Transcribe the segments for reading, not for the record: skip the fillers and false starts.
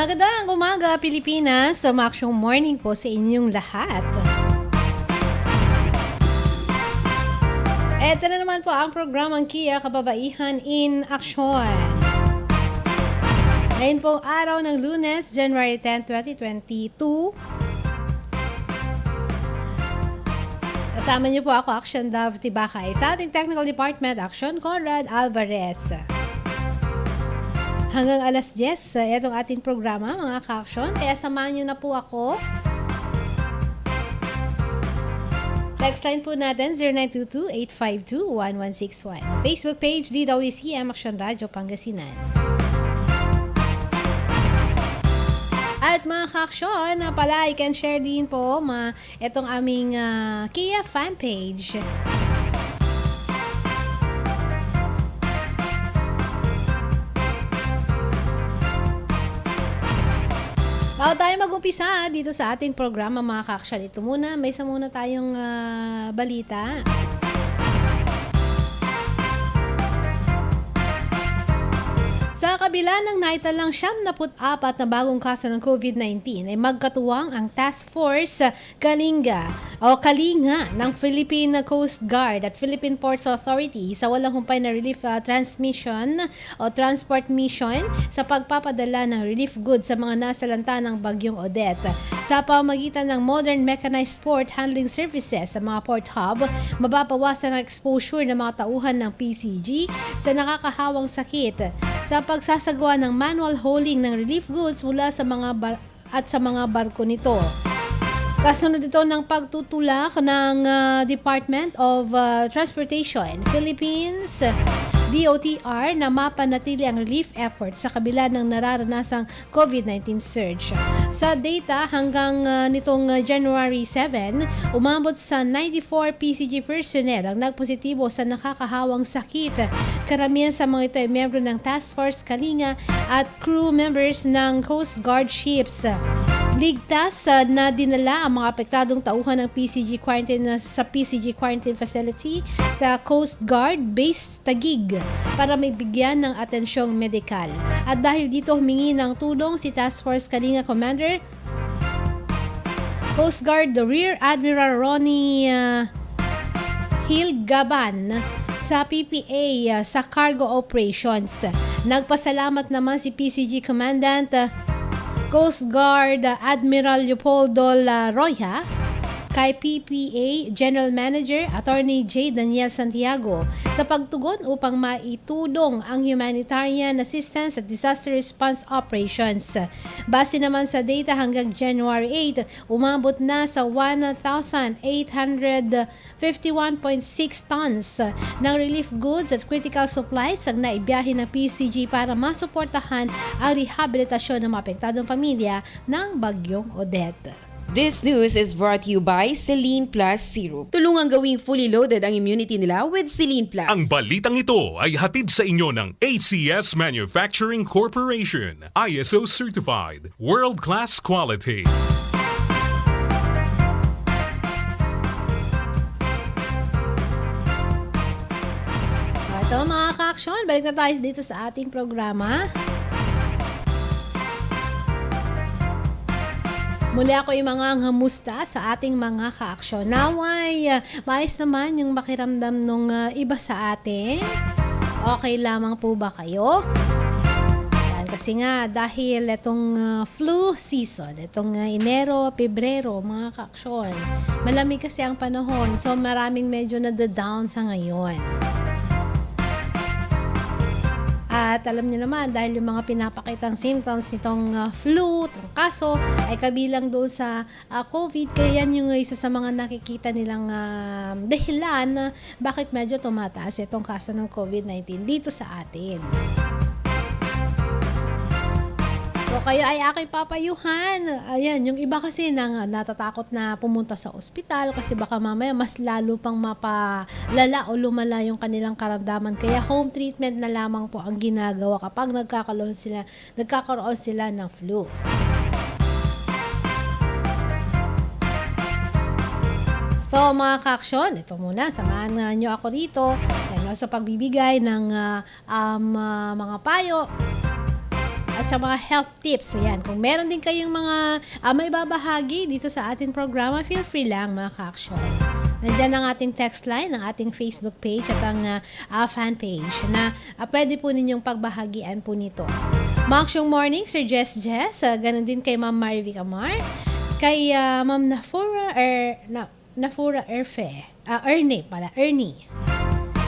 Magandang umaga, Pilipinas. Maksyong morning po sa inyong lahat. Ito na naman po ang programang Kia Kababaihan in Action. Ngayon pong araw ng Lunes, January 10, 2022. Kasama niyo po ako, Action Dove Tibakay. Sa ating Technical Department, Action Conrad Alvarez. Hanggang alas 10, itong ating programa, mga ka-action. Kaya samahan niyo na po ako. Text line po natin, 0922-852-1161. Facebook page, DWCM Action Radio Pangasinan. At mga ka-action, palike and share din po itong aming Kia fan page. Bago tayo mag-umpisa dito sa ating programa, mga ka-action, ito muna, may isa muna tayong balita. Sa kabila ng naitalang 74 na bagong kaso ng COVID-19 ay magkatuwang ang Task Force Kalinga ng Philippine Coast Guard at Philippine Ports Authority sa walang humpay na relief transmission o transport mission sa pagpapadala ng relief goods sa mga nasalanta ng bagyong Odette. Sa pamamagitan ng modern mechanized port handling services sa mga port hub, mababawasan ang exposure ng mga tauhan ng PCG sa nakakahawang sakit sa pagsasagawa ng manual hauling ng relief goods mula sa mga barko nito. Kasunod ito ng pagtutulak ng Department of Transportation Philippines DOTR na mapanatili ang relief effort sa kabila ng nararanasang COVID-19 surge. Sa data hanggang nitong January 7, umabot sa 94 PCG personnel ang nagpositibo sa nakakahawang sakit. Karamihan sa mga ito ay miyembro ng Task Force Kalinga at crew members ng Coast Guard ships. Ligtas na dinala ang mga apektadong tauhan ng PCG quarantine sa PCG quarantine facility sa Coast Guard Base Taguig para magbigyan ng atensyong medikal. At dahil dito humingi ng tulong si Task Force Kalinga Commander Coast Guard Rear Admiral Ronnie Hilgaban sa PPA sa cargo operations. Nagpasalamat naman si PCG Commandant Coast Guard Admiral Leopoldo Roya kay PPA General Manager Attorney J. Daniel Santiago sa pagtugon upang maitulong ang humanitarian assistance at disaster response operations. Base naman sa data hanggang January 8, umabot na sa 1,851.6 tons ng relief goods at critical supplies ang naibiyahe ng PCG para masuportahan ang rehabilitasyon ng mga apektadong pamilya ng bagyong Odette. This news is brought to you by Celine Plus Syrup. Tulungang gawing fully loaded ang immunity nila with Celine Plus. Ang balitang ito ay hatid sa inyo ng ACS Manufacturing Corporation. ISO certified. World-class quality. Ito mga ka-action, balik na tayo dito sa ating programa. Muli ako yung mga ngamusta sa ating mga ka-aksyon. Naway, maayos naman yung makiramdam nung iba sa atin. Okay lamang po ba kayo? Yan, kasi nga dahil itong flu season, itong Enero, Pebrero, mga ka-aksyon, malamig kasi ang panahon. So maraming medyo nada-down sa ngayon. At alam niyo naman, dahil yung mga pinapakitang symptoms nitong flu, itong kaso, ay kabilang doon sa COVID. Kaya yan yung isa sa mga nakikita nilang dahilan bakit medyo tumataas itong kaso ng COVID-19 dito sa atin. So kayo ay aking papayuhan. Ayan, yung iba kasi natatakot na pumunta sa ospital kasi baka mamaya mas lalo pang mapalala o lumala yung kanilang karamdaman. Kaya home treatment na lamang po ang ginagawa kapag nagkakaroon sila ng flu. So mga ka-aksyon, ito muna, samahan nyo ako rito sa pagbibigay ng mga payo at sa mga health tips. Ayan, kung meron din kayong mga may babahagi dito sa ating programa, feel free lang mga ka-aksyon. Nandiyan ang ating text line, ang ating Facebook page at ang fan page na pwede po ninyong pagbahagian po nito. Maksyong morning, Sir Jess, ganun din kay Ma'am Marivi Camar, kay Ma'am Nafura Ernie.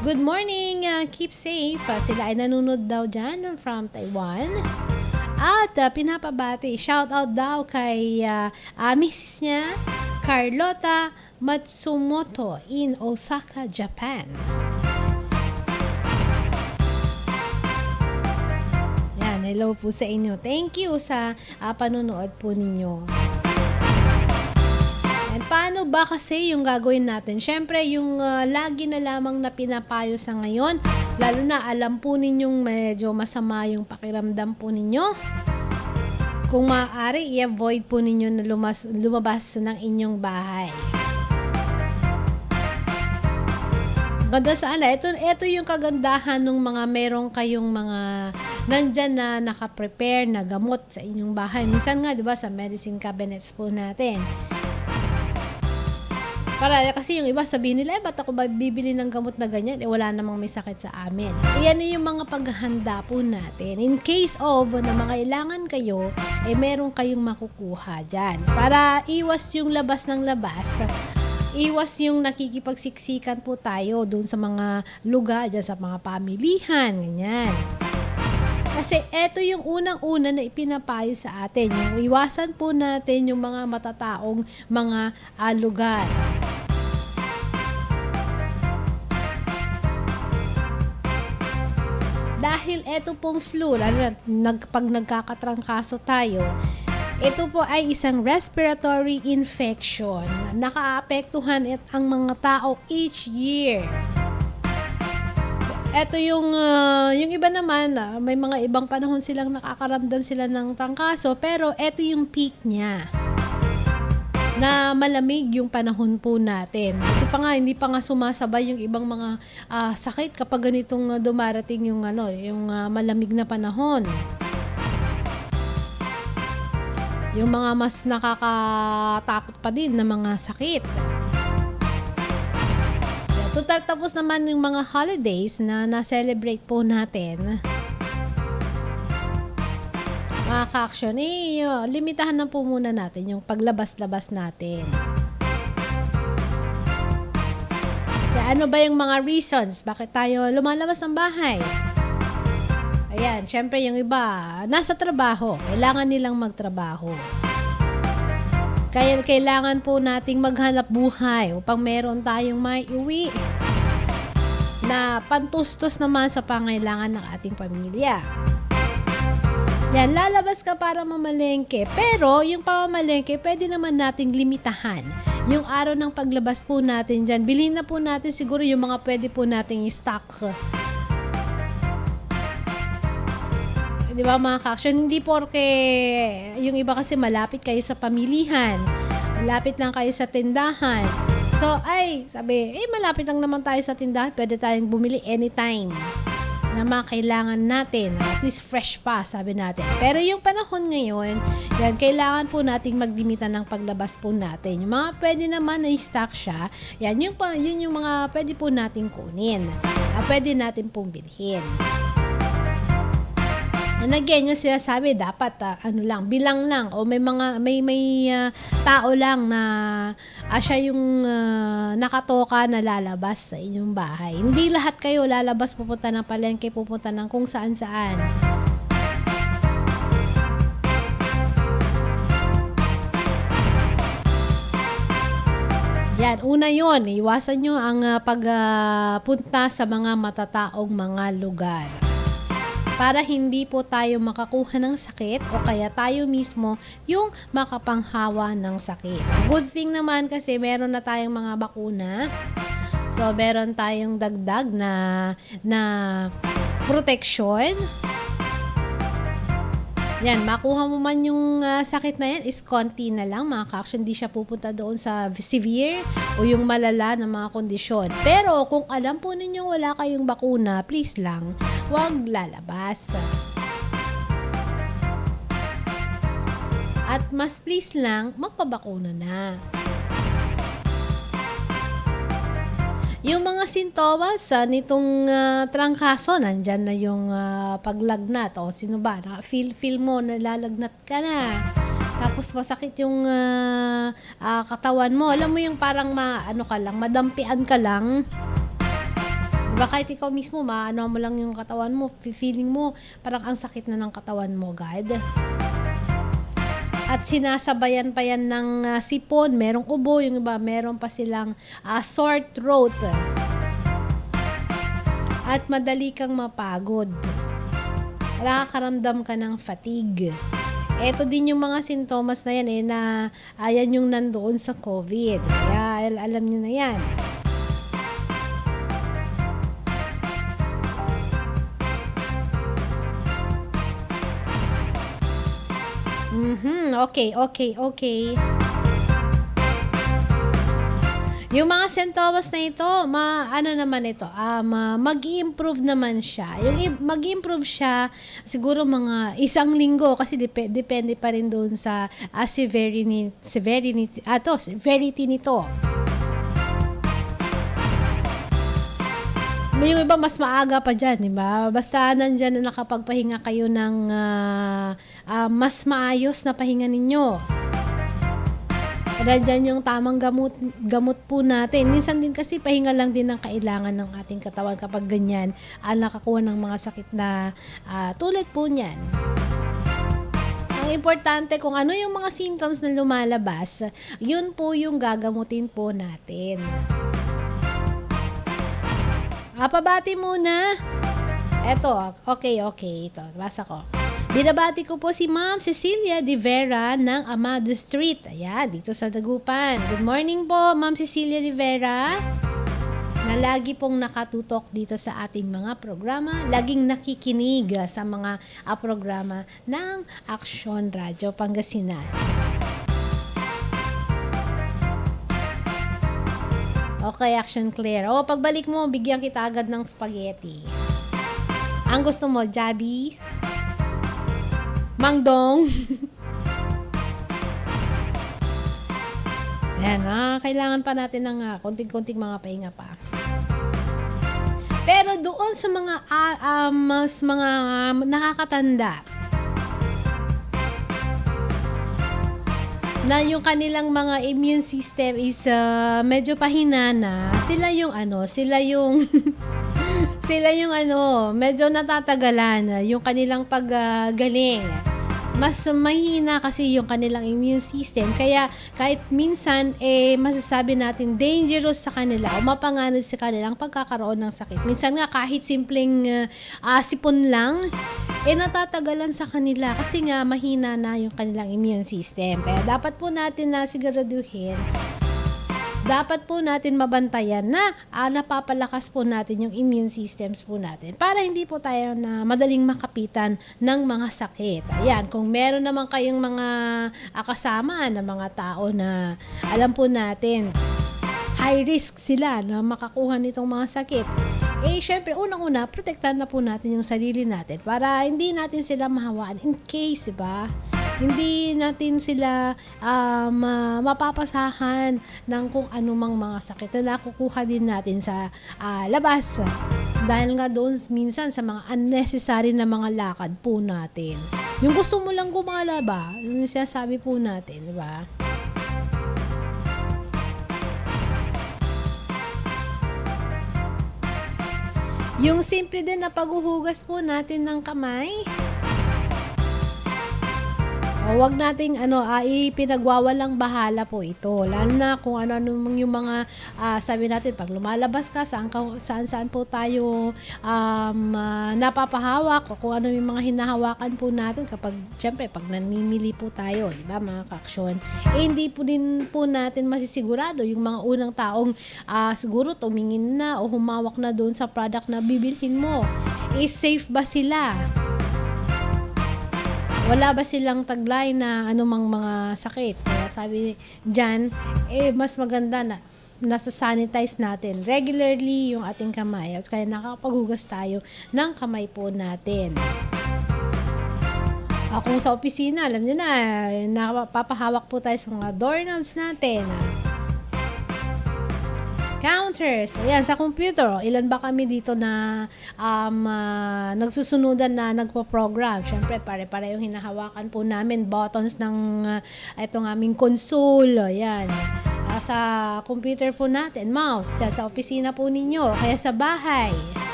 Good morning, keep safe. Sila ay nanonood daw dyan from Taiwan. At pinapabati, shout out daw kay Mrs. niya, Carlota Matsumoto in Osaka, Japan. Yan, hello po sa inyo. Thank you sa panunood po ninyo. And paano ba kasi yung gagawin natin? Siyempre, yung lagi na lamang na pinapayo sa ngayon, lalo na alam po ninyong medyo masama yung pakiramdam po ninyo. Kung maaari, i-avoid po ninyo na lumabas ng inyong bahay. Ganda sana. Ito yung kagandahan ng mga meron kayong mga nandyan na nakaprepare na gamot sa inyong bahay. Minsan nga, di ba, sa medicine cabinets po natin. Kasi yung iba sabihin nila, ba't ako ba bibili ng gamot na ganyan? Wala namang may sakit sa amin. Yan yung mga paghahanda po natin. In case of na mangailangan kayo, meron kayong makukuha dyan. Para iwas yung labas ng labas, iwas yung nakikipagsiksikan po tayo doon sa mga lugar, dyan sa mga pamilihan, ganyan. Kasi eto yung unang-una na ipinapayo sa atin. Yung iwasan po natin yung mga matataong mga lugar. Dahil eto pong flu, pag nagkakatrangkaso tayo, ito po ay isang respiratory infection. Nakaapektuhan ang mga tao each year. Ito yung iba naman, may mga ibang panahon silang nakakaramdam sila ng trangkaso, pero ito yung peak niya. Na malamig yung panahon po natin. Ito pa nga, hindi pa nga sumasabay yung ibang mga sakit kapag ganitong dumarating yung malamig na panahon. Yung mga mas nakakatakot pa din na mga sakit. Tapos naman yung mga holidays na na-celebrate po natin. Mga ka-action, limitahan na po muna natin yung paglabas-labas natin. So, ano ba yung mga reasons bakit tayo lumalabas ng bahay? Ayan, syempre yung iba, nasa trabaho. Kailangan nilang magtrabaho. Kaya kailangan po nating maghanap buhay upang meron tayong maiuwi na pantustos naman sa pangailangan ng ating pamilya. Yan, lalabas ka para mamalengke. Pero yung pamamalengke, pwede naman nating limitahan. Yung araw ng paglabas po natin dyan, bilhin na po natin siguro yung mga pwede po nating i-stock. Di ba mga ka-action? Hindi porke yung iba kasi malapit kayo sa pamilihan. Malapit lang kayo sa tindahan. So, sabi, malapit lang naman tayo sa tindahan. Pwede tayong bumili anytime na makailangan natin. At least fresh pa, sabi natin. Pero yung panahon ngayon, yan, kailangan po nating maglimitan ng paglabas po natin. Yung mga pwede naman na i-stock siya, yun yung mga pwede po nating kunin. Pwede natin pong bilhin. And again, yung sila sabi, dapat bilang lang o may tao lang na siya yung nakatoka na lalabas sa inyong bahay. Hindi lahat kayo lalabas, pupunta ng palengke, pupunta ng kung saan-saan. Yan, una yun, iwasan nyo ang pagpunta sa mga matataong mga lugar. Para hindi po tayo makakuha ng sakit o kaya tayo mismo yung makapanghawa ng sakit. Good thing naman kasi meron na tayong mga bakuna. So, meron tayong dagdag na protection. Yan, makuha mo man yung sakit na yan, is konti na lang mga ka-action. Hindi siya pupunta doon sa severe o yung malala na mga kondisyon. Pero kung alam po ninyo wala kayong bakuna, please lang, huwag lalabas. At mas please lang, magpabakuna na. Yung mga sintomas nitong trangkaso, nandyan na yung paglagnat. O sino ba? Feel mo, nalalagnat ka na. Tapos masakit yung katawan mo. Alam mo yung parang madampian ka lang. Diba kahit ikaw mismo, mo lang yung katawan mo, feeling mo, parang ang sakit na ng katawan mo, God. At sinasabayan pa yan ng sipon, merong ubo, yung iba, meron pa silang sore throat. At madali kang mapagod. Nakakaramdam ka ng fatigue. Ito din yung mga sintomas na yan na ayan yung nandoon sa COVID. Kaya alam nyo na yan. Okay. Yung mga sintomas na ito, mag-i-improve naman siya. Mag-i-improve siya siguro mga 1 linggo kasi depende pa rin doon sa severity nito. Yung iba mas maaga pa dyan, di ba? Basta nandyan na nakapagpahinga kayo ng mas maayos na pahinga ninyo. Nandyan yung tamang gamot po natin. Minsan din kasi pahinga lang din ang kailangan ng ating katawan kapag ganyan nakakuha ng mga sakit na tulad po niyan. Ang importante kung ano yung mga symptoms na lumalabas, yun po yung gagamutin po natin. Pabati muna. Eto, okay. Ito, basa ko. Binabati ko po si Ma'am Cecilia De Vera ng Amado Street. Ayan, dito sa Dagupan. Good morning po, Ma'am Cecilia De Vera. Na lagi pong nakatutok dito sa ating mga programa. Laging nakikinig sa mga programa ng Aksyon Radyo Pangasinan. Okay, Action Clear. Pagbalik mo, bigyan kita agad ng spaghetti. Ang gusto mo, Jabi? Mangdong? Ayan, kailangan pa natin ng konting-konting mga pahinga pa. Pero doon sa mga nakakatanda, na yung kanilang mga immune system is medyo pahina na, sila yung medyo natatagalan yung kanilang paggaling. Mas mahina kasi yung kanilang immune system. Kaya kahit minsan masasabi natin dangerous sa kanila o mapanganib sa kanilang pagkakaroon ng sakit. Minsan nga kahit simpleng sipon lang, natatagalan sa kanila kasi nga mahina na yung kanilang immune system. Kaya dapat po natin na siguraduhin, dapat po natin mabantayan na napapalakas po natin yung immune systems po natin para hindi po tayo na madaling makapitan ng mga sakit. Ayan, kung meron naman kayong mga kasama na mga tao na alam po natin high risk sila na makakuha nitong mga sakit, syempre, unang-una, protektahan na po natin yung sarili natin para hindi natin sila mahawaan in case, diba? Hindi natin sila mapapasahan ng kung anumang mga sakit na nakukuha din natin sa labas. Dahil nga doon minsan sa mga unnecessary na mga lakad po natin. Yung gusto mo lang gumala ba? Yung sinasabi po natin, diba? Yung simple din na paghuhugas po natin ng kamay. Huwag nating ipinagwawalang bahala po ito. Lalo na kung ano yung mga sabi natin pag lumalabas ka saan po tayo napapahawak o kung ano yung mga hinahawakan po natin kapag syempre pag namimili po tayo, di ba mga kaaksyon? Hindi po din po natin masisigurado yung mga unang taong siguro tumingin na o humawak na doon sa product na bibilhin mo. Is safe ba sila? Wala ba silang taglay na anumang mga sakit? Kaya sabi dyan, mas maganda na nasa-sanitize natin regularly yung ating kamay. At kaya nakakapaghugas tayo ng kamay po natin. Kung sa opisina, alam niyo na, napapahawak po tayo sa mga doorknobs natin. Counters. Ayan, sa computer, ilan ba kami dito na nagsusunudan na nagpo-program? Siyempre, pare-parehong hinahawakan po namin buttons ng itong aming console. Ayan. Sa computer po natin, mouse. Diyan, sa opisina po ninyo, kaya sa bahay.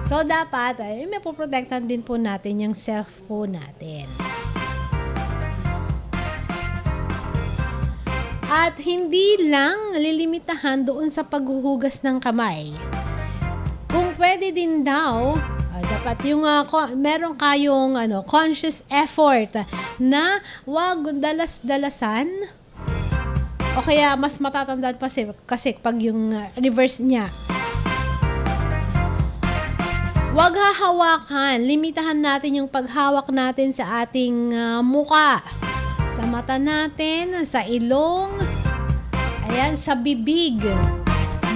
So, dapat, may poprotektan din po natin yung self po natin. At hindi lang lilimitahan doon sa paghuhugas ng kamay. Kung pwede din daw, dapat yung meron kayong conscious effort na wag dalas-dalasan o kaya mas matatandaan pa kasi pag yung reverse niya. Wag hahawakan, limitahan natin yung paghawak natin sa ating muka. Sa mata natin, sa ilong, ayan, sa bibig.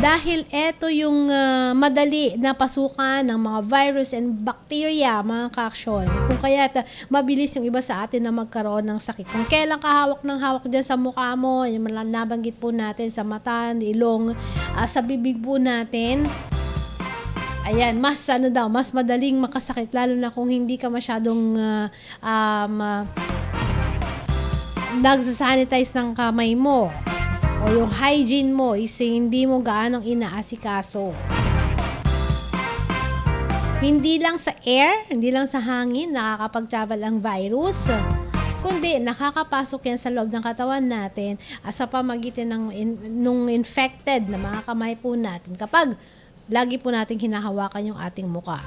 Dahil ito yung madali na pasukan ng mga virus and bacteria, mga ka-aksyon. Kung kaya mabilis yung iba sa atin na magkaroon ng sakit. Kung kailan ka hawak ng hawak dyan sa mukha mo, yung nabanggit po natin sa mata, ilong, sa bibig po natin, ayan, mas madaling makasakit. Lalo na kung hindi ka masyadong nagsasanitize ng kamay mo o yung hygiene mo is hindi mo gaanong inaasikaso. Hindi lang sa air, hindi lang sa hangin nakakapag-travel ang virus, kundi nakakapasok yan sa loob ng katawan natin sa pamagitan ng infected na mga kamay po natin kapag lagi po natin hinahawakan yung ating muka.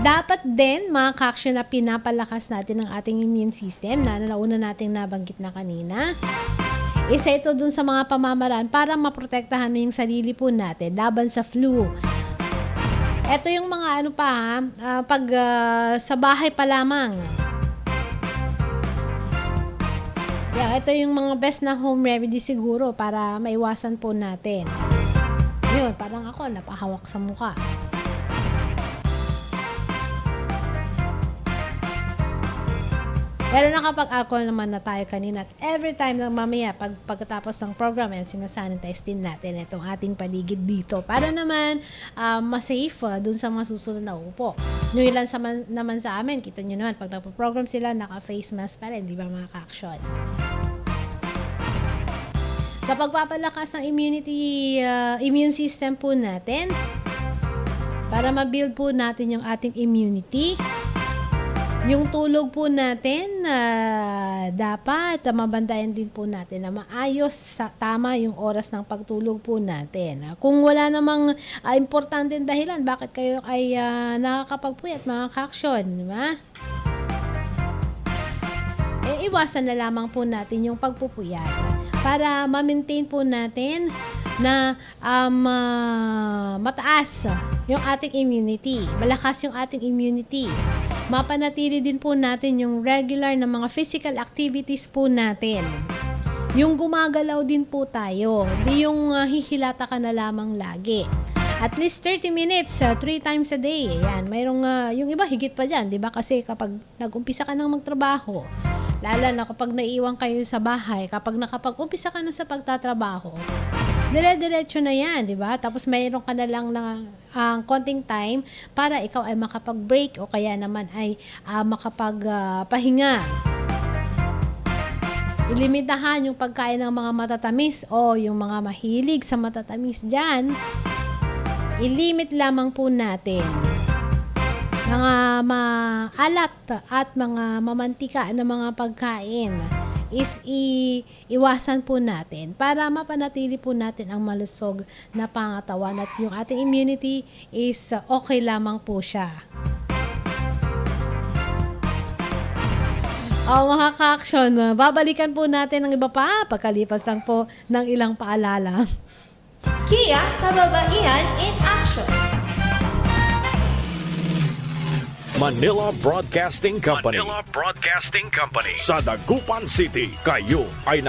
Dapat din, mga ka-aksyon, na pinapalakas natin ang ating immune system na nauna nating nabanggit na kanina. Isa ito dun sa mga pamamaraan para maprotektahan mo yung sarili po natin laban sa flu. Ito yung mga pag sa bahay pa lamang. Ito yung mga best na home remedy siguro para maiwasan po natin. Yun, parang ako, napahawak sa mukha. Pero nakapag-alcohol naman na tayo kanina at every time lang mamaya pagkatapos ng program sinasanitize din natin itong ating paligid dito para naman ma-safe dun sa mga susunod na upo. Yung ilan naman sa amin, kita nyo naman pag nagpo-program sila naka-face mask pa rin, di ba mga ka-aksyon? Sa pagpapalakas ng immune system po natin, para ma-build po natin yung ating immunity, yung tulog po natin, dapat mabandayan din po natin na maayos, tama yung oras ng pagtulog po natin. Kung wala namang importanteng dahilan, bakit kayo ay nakakapagpuyat, mga ka-aksyon, di ba? Iwasan na lamang po natin yung pagpupuyat para ma-maintain po natin na mataas yung ating immunity, malakas yung ating immunity. Mapanatili din po natin yung regular na mga physical activities po natin. Yung gumagalaw din po tayo, hindi yung hihilata ka na lamang lagi. At least 30 minutes, 3 times a day. Ayan, mayroong, yung iba higit pa dyan, di ba? Kasi kapag nag-umpisa ka nang magtrabaho, lalo na kapag naiiwan kayo sa bahay, kapag nakapag-umpisa ka na sa pagtatrabaho, dire-diretso na yan, di ba? Tapos mayroon ka na lang konting time para ikaw ay makapag-break o kaya naman ay makapag-pahinga. Ilimitahan yung pagkain ng mga matatamis o yung mga mahilig sa matatamis dyan. Ilimit lamang po natin. Mga maalat at mga mamantika na mga pagkain is iwasan po natin para mapanatili po natin ang malusog na pangatawan at yung ating immunity is okay lamang po siya. Mga ka-aksyon, babalikan po natin ang iba pa pagkalipas lang po ng ilang paalala. Kia Kababaihan in Action. Manila Broadcasting Company. Manila Broadcasting Company. Sa Dagupan City, kayo ay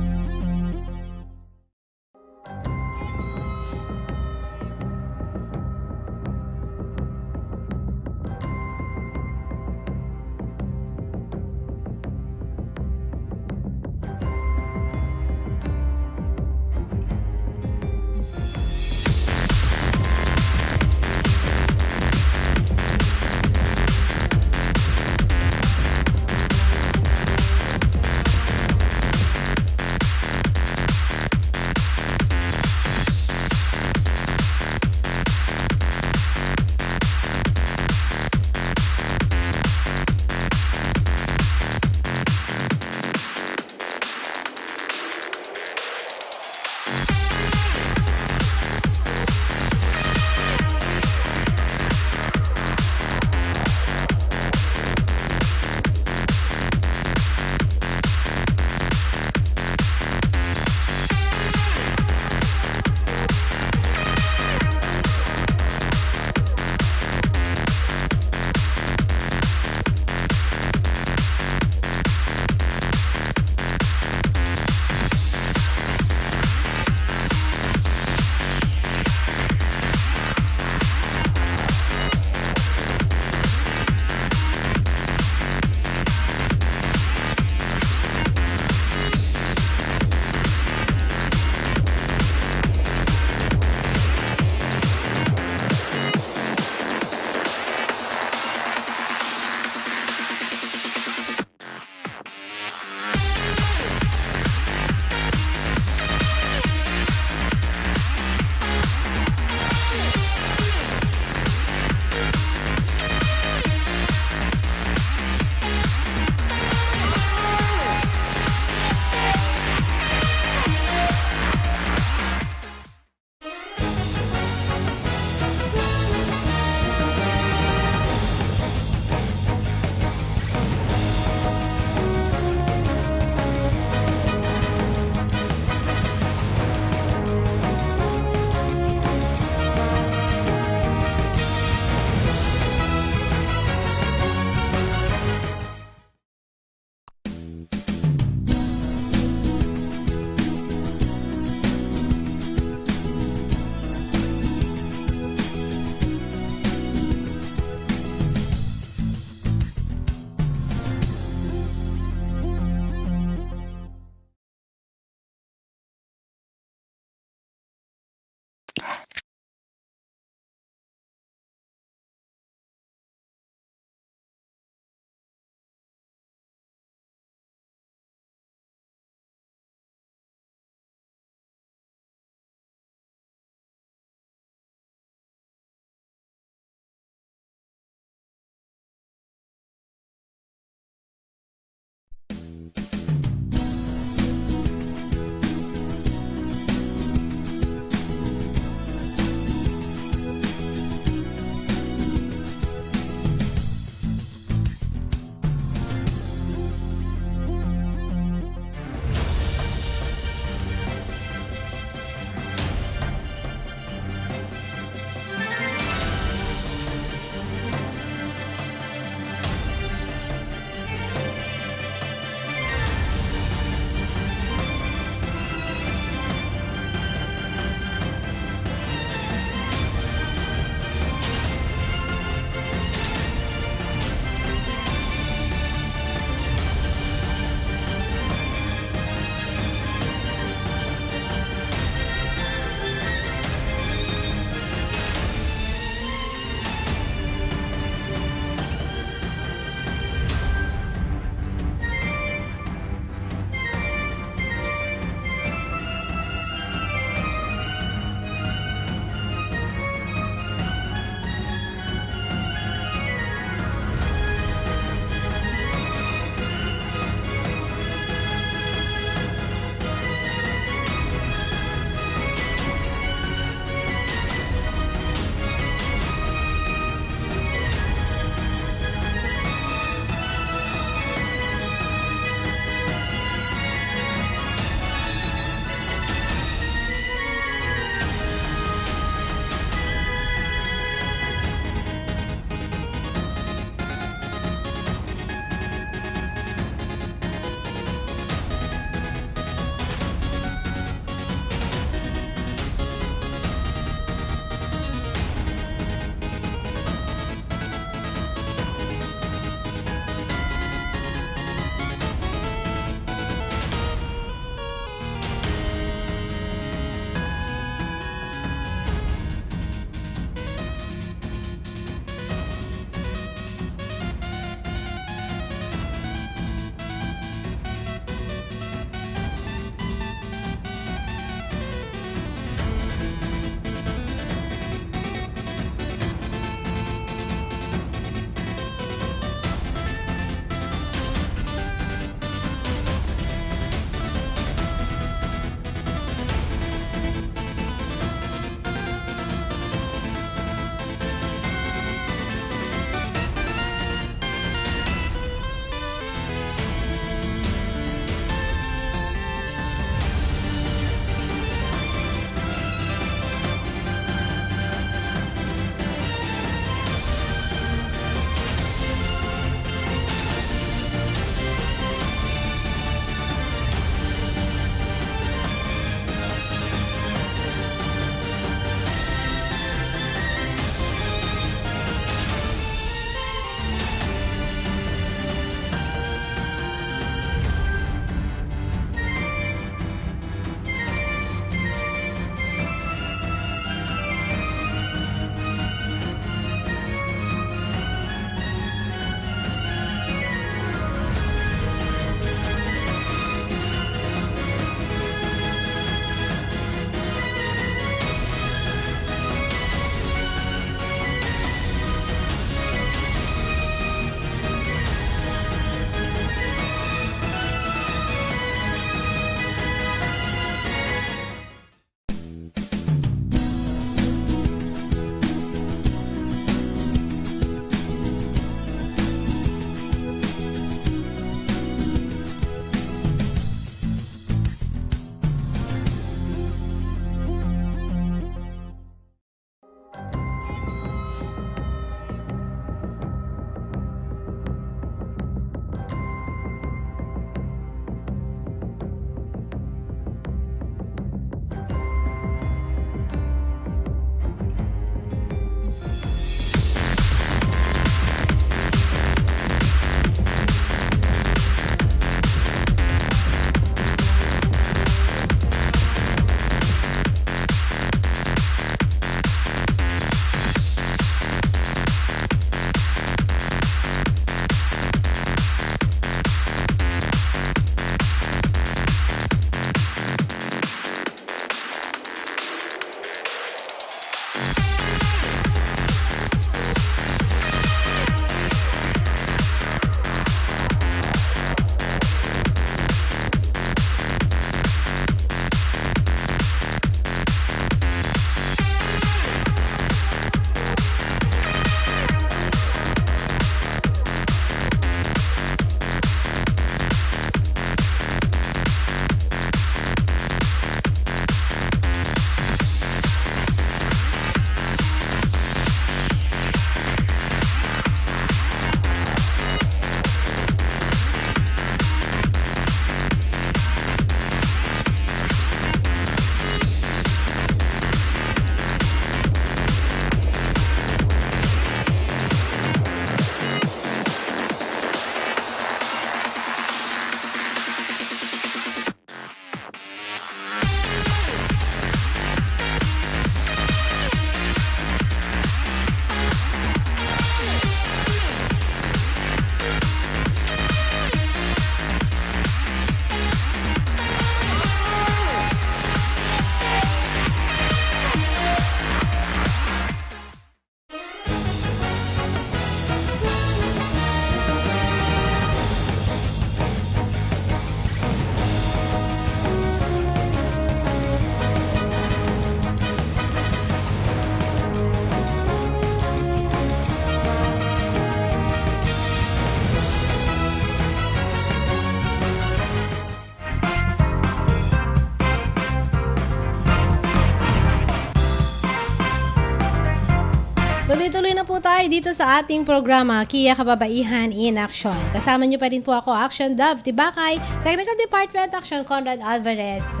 Tuloy-tuloy na po tayo dito sa ating programa, Kia Kababaihan in Action. Kasama niyo pa rin po ako, Action Dove Tibakay, Technical Department Action Conrad Alvarez.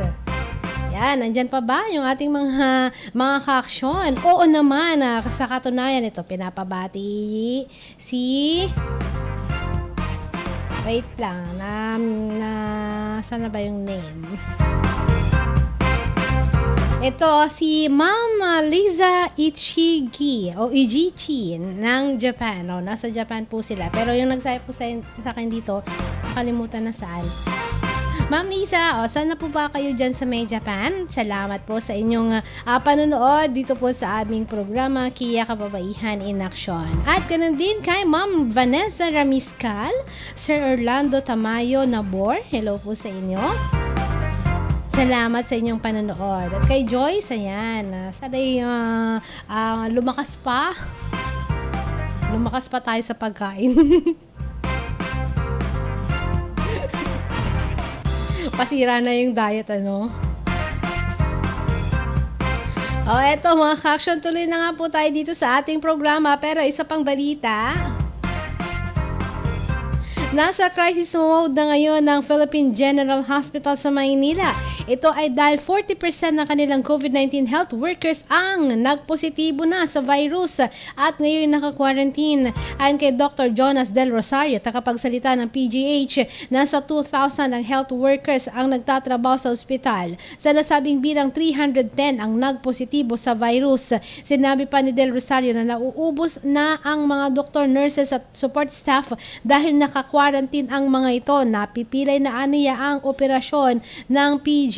Yan, nandyan pa ba yung ating mga ka-aksyon? Oo naman, sa katunayan ito, pinapabati si... Wait lang, saan na ba yung name? Ito si Ma'am Liza Ichigi o Ijichi ng Japan. Nasa Japan po sila. Pero yung nagsabi po sa akin dito, nakalimutan na saan. Ma'am Liza, saan na po ba kayo dyan sa may Japan? Salamat po sa inyong panonood dito po sa aming programa, Kia Kababaihan in Action. At ganun din kay Ma'am Vanessa Ramiscal, Sir Orlando Tamayo Nabor. Hello po sa inyo. Salamat sa inyong panonood. At kay Joyce, ayan, sana'y lumakas pa. Lumakas pa tayo sa pagkain. Pasira na yung diet, ano? Eto mga ka-action, tuloy na nga po tayo dito sa ating programa. Pero isa pang balita. Nasa crisis mode na ngayon ng Philippine General Hospital sa Maynila. Ito ay dahil 40% ng kanilang COVID-19 health workers ang nagpositibo na sa virus at ngayon naka-quarantine. Ayon kay Dr. Jonas Del Rosario, tagapagsalita ng PGH, nasa 2,000 ang health workers ang nagtatrabaho sa ospital. Sa nasabing bilang 310 ang nagpositibo sa virus. Sinabi pa ni Del Rosario na nauubos na ang mga doktor, nurses at support staff dahil naka-quarantine ang mga ito. Napipilay na aniya ang operasyon ng PGH.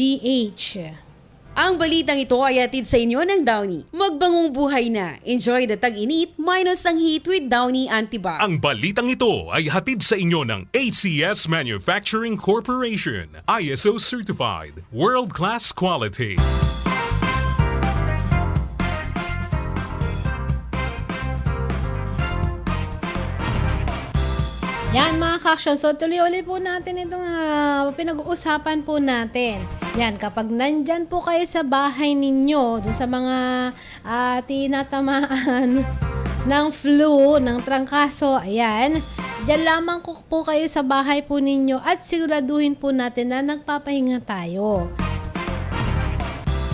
Ang balitang ito ay hatid sa inyo ng Downy. Magbangong buhay na. Enjoy the tag-init minus ang heat with Downy Antibac. Ang balitang ito ay hatid sa inyo ng ACS Manufacturing Corporation, ISO Certified, World-Class Quality. Yan mga ka-action. So tuloy-ulit po natin itong pinag-uusapan po natin. Yan, kapag nandyan po kayo sa bahay ninyo, doon sa mga tinatamaan ng flu, ng trangkaso, ayan, dyan lamang po kayo sa bahay po ninyo at siguraduhin po natin na nagpapahinga tayo.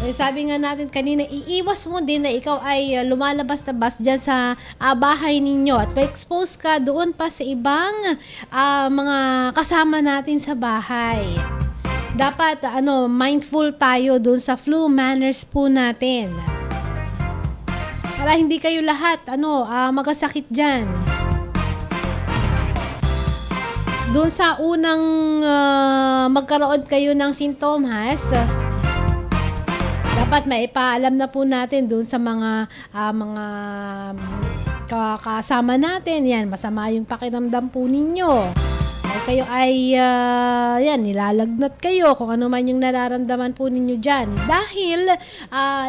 Sabi nga natin kanina, iiwas mo din na ikaw ay lumalabas-labas dyan sa bahay ninyo at pa-expose ka doon pa sa ibang mga kasama natin sa bahay. Dapat mindful tayo doon sa flu manners po natin. Para hindi kayo lahat magkasakit dyan. Doon sa unang magkaroon kayo ng sintomas, dapat maipaalam na po natin doon sa mga kasama natin. Yan, masama yung pakiramdam po ninyo. Ay kayo ay nilalagnat kayo kung ano man yung nararamdaman po ninyo dyan. Dahil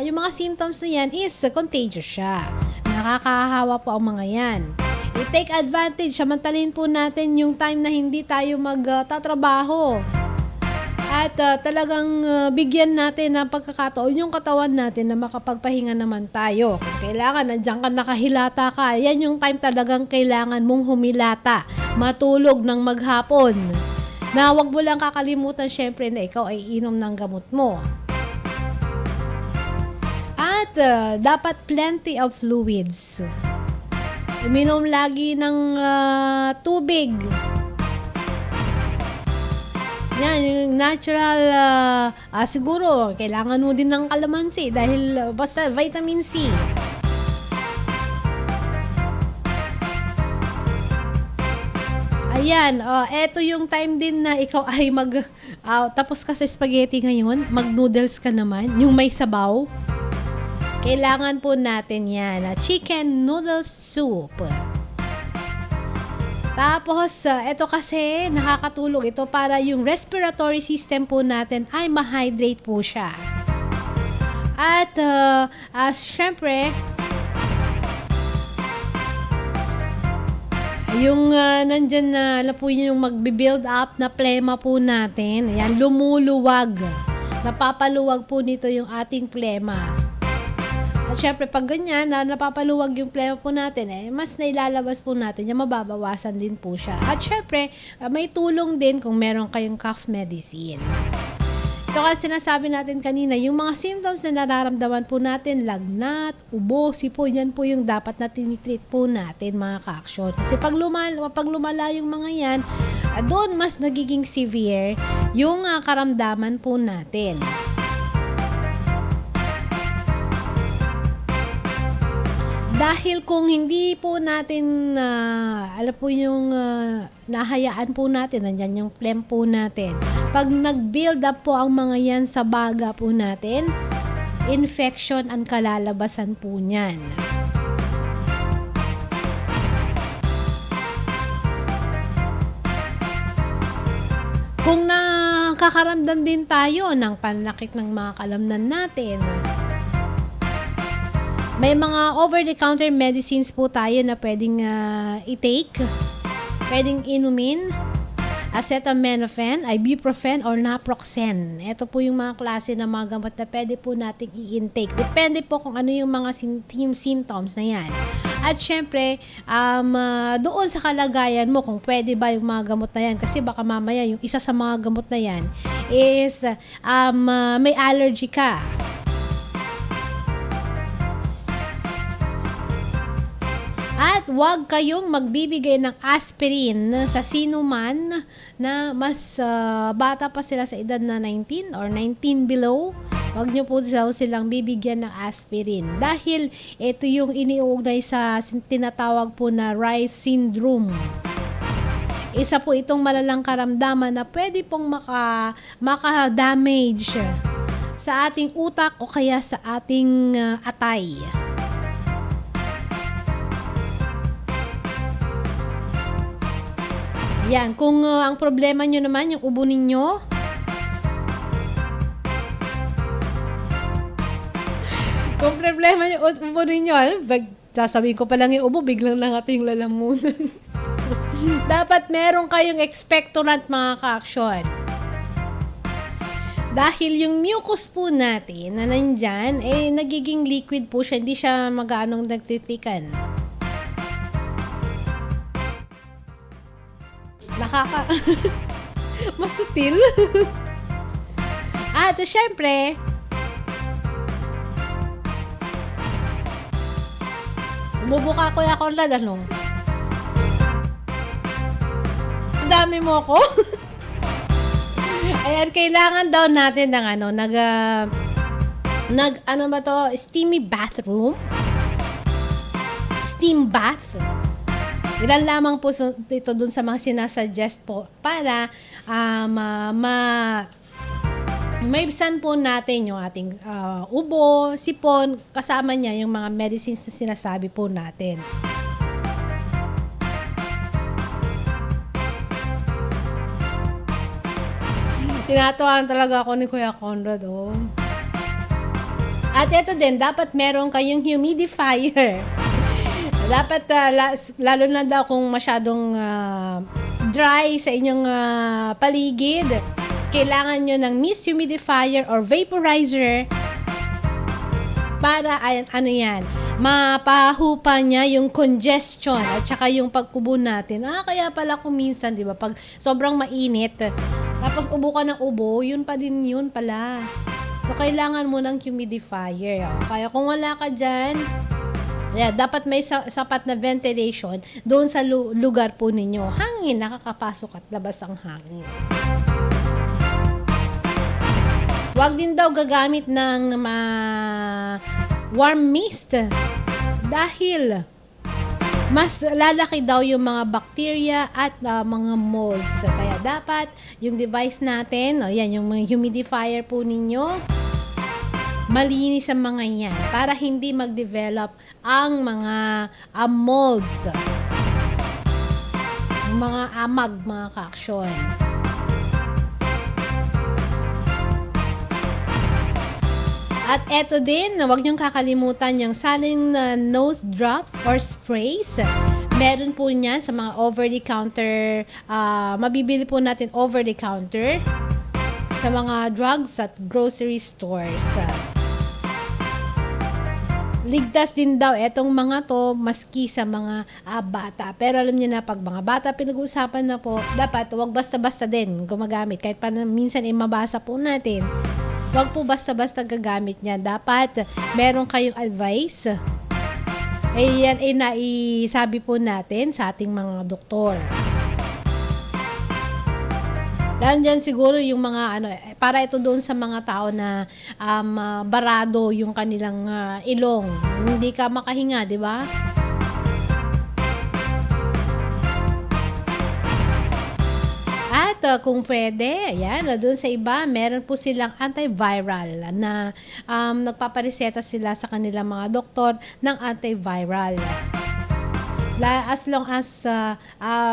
yung mga symptoms na yan is contagious siya. Nakakahawa po ang mga yan. I-take advantage, samantalin po natin yung time na hindi tayo magtatrabaho. At talagang bigyan natin ng pagkakataon yung katawan natin na makapagpahinga naman tayo. Kung kailangan, nandiyan ka nakahilata ka, yan yung time talagang kailangan mong humilata. Matulog ng maghapon. Na wag mo lang kakalimutan syempre na ikaw ay inom ng gamot mo. At dapat plenty of fluids. Uminom lagi ng tubig. Yan, yung natural, siguro, kailangan mo din ng kalamansi dahil basta vitamin C. Ayan, eto yung time din na ikaw ay tapos ka sa spaghetti ngayon, mag-noodles ka naman, yung may sabaw. Kailangan po natin yan, chicken noodle soup. Tapos, ito kasi nakakatulong ito para yung respiratory system po natin ay ma-hydrate po siya. At, syempre, yung nandyan na po yung magbe-build up na plema po natin. Ayan, lumuluwag. Napapaluwag po nito yung ating plema. At syempre, pag ganyan, na napapaluwag yung plema po natin, mas nailalabas po natin, yung mababawasan din po siya. At syempre, may tulong din kung meron kayong cough medicine. Ito kasi sinasabi natin kanina, yung mga symptoms na nararamdaman po natin, lagnat, ubo, sipon, yan po yung dapat na tinitreat po natin mga ka-aksyon. Kasi pag lumala yung mga yan, doon mas nagiging severe yung karamdaman po natin. Dahil kung hindi po natin, alam po yung nahayaan po natin, nandyan yung phlegm po natin. Pag nag-build up po ang mga yan sa baga po natin, infection ang kalalabasan po niyan. Kung nakakaramdam din tayo ng pananakit ng mga kalamnan natin, may mga over-the-counter medicines po tayo na pwedeng i-take, pwedeng inumin. Acetaminophen, ibuprofen, or naproxen. Ito po yung mga klase ng mga gamot na pwede po nating i-intake. Depende po kung ano yung mga symptoms na yan. At syempre, doon sa kalagayan mo, kung pwede ba yung mga gamot na yan. Kasi baka mamaya yung isa sa mga gamot na yan is may allergy ka. At huwag kayong magbibigay ng aspirin sa sino man na mas bata pa sila sa edad na 19 or 19 below. Huwag nyo po silang bibigyan ng aspirin. Dahil ito yung iniuugnay sa tinatawag po na Reye's syndrome. Isa po itong malalang karamdaman na pwede pong maka-damage sa ating utak o kaya sa ating atay. Yan, kung ang problema nyo naman, yung ubo ninyo, kung problema yung ubo ninyo, sasabihin ko pa lang yung ubo, biglang lang ito yung lalamunan. Dapat meron kayong expectorant mga ka-aksyon. Dahil yung mucus po natin na nandyan, nagiging liquid po siya, hindi siya mag-aanong nagtitikan. Masutil. At syempre, bumubuka ko yung Conrad, ano? Ang dami mo ako. Ayan, kailangan daw natin ng steamy bathroom. Steam bath. Ilan lamang po ito dun sa mga sinasuggest po para maibsan po natin yung ating ubo, sipon, kasama niya yung mga medicines na sinasabi po natin. Tinatawaan talaga ako ni Kuya Conrad, oh. At ito din, dapat meron kayong humidifier. Dapat, lalo na daw kung masyadong dry sa inyong paligid, kailangan nyo ng mist humidifier or vaporizer para, mapahupa niya yung congestion at saka yung pagkubo natin. Kaya pala kung minsan, di ba, pag sobrang mainit, tapos ubo ka ng ubo, yun pa din yun pala. So, kailangan mo ng humidifier. Kaya kung wala ka dyan, dapat may sapat na ventilation doon sa lugar po ninyo. Hangin, nakakapasok at labas ang hangin. Huwag din daw gagamit ng warm mist dahil mas lalaki daw yung mga bacteria at mga molds. Kaya dapat yung device natin, yung mga humidifier po ninyo, malinis ang mga yan para hindi mag-develop ang mga molds, mga amag, mga ka-aksyon. At eto din, huwag niyong kakalimutan yung saline nose drops or sprays. Meron po niyan sa mga over-the-counter, mabibili po natin over-the-counter sa mga drugs at grocery stores. ligtas din daw etong mga to maski sa mga bata. Pero alam niyo na, pag mga bata pinag-uusapan na po, dapat wag basta-basta din gumagamit. Kahit pa minsan mabasa po natin, wag po basta-basta gagamit niya. Dapat meron kayong advice. Yan ay naisabi po natin sa ating mga doktor. Dahil dyan siguro yung mga para ito doon sa mga tao na barado yung kanilang ilong. Hindi ka makahinga, di ba? At kung pwede, ayan, doon sa iba, meron po silang antiviral na nagpapareseta sila sa kanilang mga doktor ng antiviral. As long as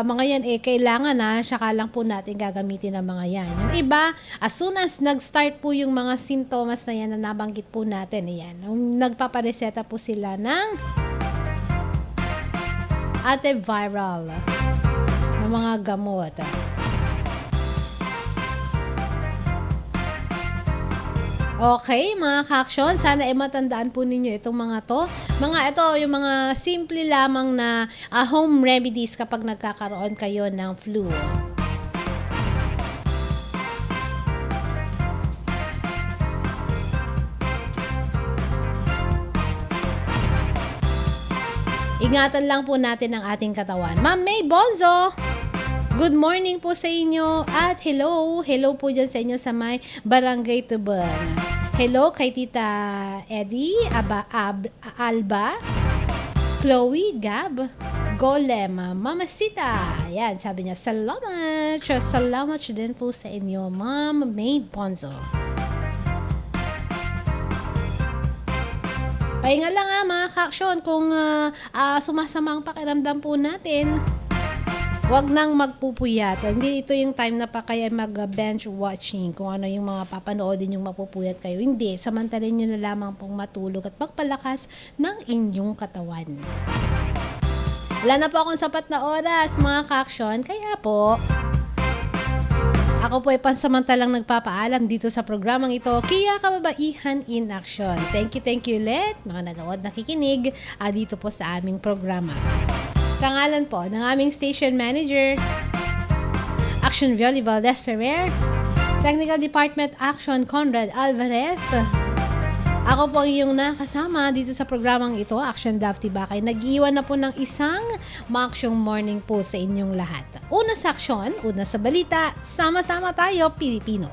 mga yan kailangan saka lang po natin gagamitin ang mga yan. Yung iba, as soon as nag-start po yung mga sintomas na yan na nabanggit po natin, yan, nagpapareseta po sila ng antiviral na mga gamot. Okay, mga ka-action, sana matandaan po ninyo itong mga to. Yung mga simple lamang na home remedies kapag nagkakaroon kayo ng flu. Ingatan lang po natin ang ating katawan. Ma'am May Bonzo, good morning po sa inyo at hello po dyan sa inyo sa may Barangay Tuban. Hello kay Tita Eddie, Alba, Chloe, Gab, Golem, Mamasita. Ayan, sabi niya, salamat. Salamat din po sa inyo, Ma'am May Bonzo. Pahinga lang mga ka-action kung sumasama ang pakiramdam po natin. Huwag nang magpupuyat. Hindi ito yung time na pa kaya mag-bench watching kung ano yung mga papanoodin yung mapupuyat kayo. Hindi. Samantalin nyo na lamang pong matulog at magpalakas ng inyong katawan. Wala na po akong sapat na oras, mga ka-action. Kaya po, ako po ay pansamantalang nagpapaalam dito sa programang ito, Kia Kababaihan in Action. Thank you ulit, mga nanood, nakikinig dito po sa aming programa. Sa ngalan po ng aming station manager, Action Violi Valdez Ferrer, Technical Department Action Conrad Alvarez, ako po ang iyong nakasama dito sa programang ito, Action Daphne Bakay. Nag-iwan na po ng isang ma-aksyong morning po sa inyong lahat. Una sa aksyon, una sa balita, sama-sama tayo, Pilipino.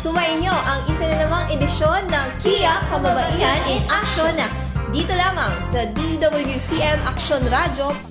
Sumayin nyo ang isa na namang edisyon ng Kia Kababaihan in Action dito lamang sa DWCM Action Radio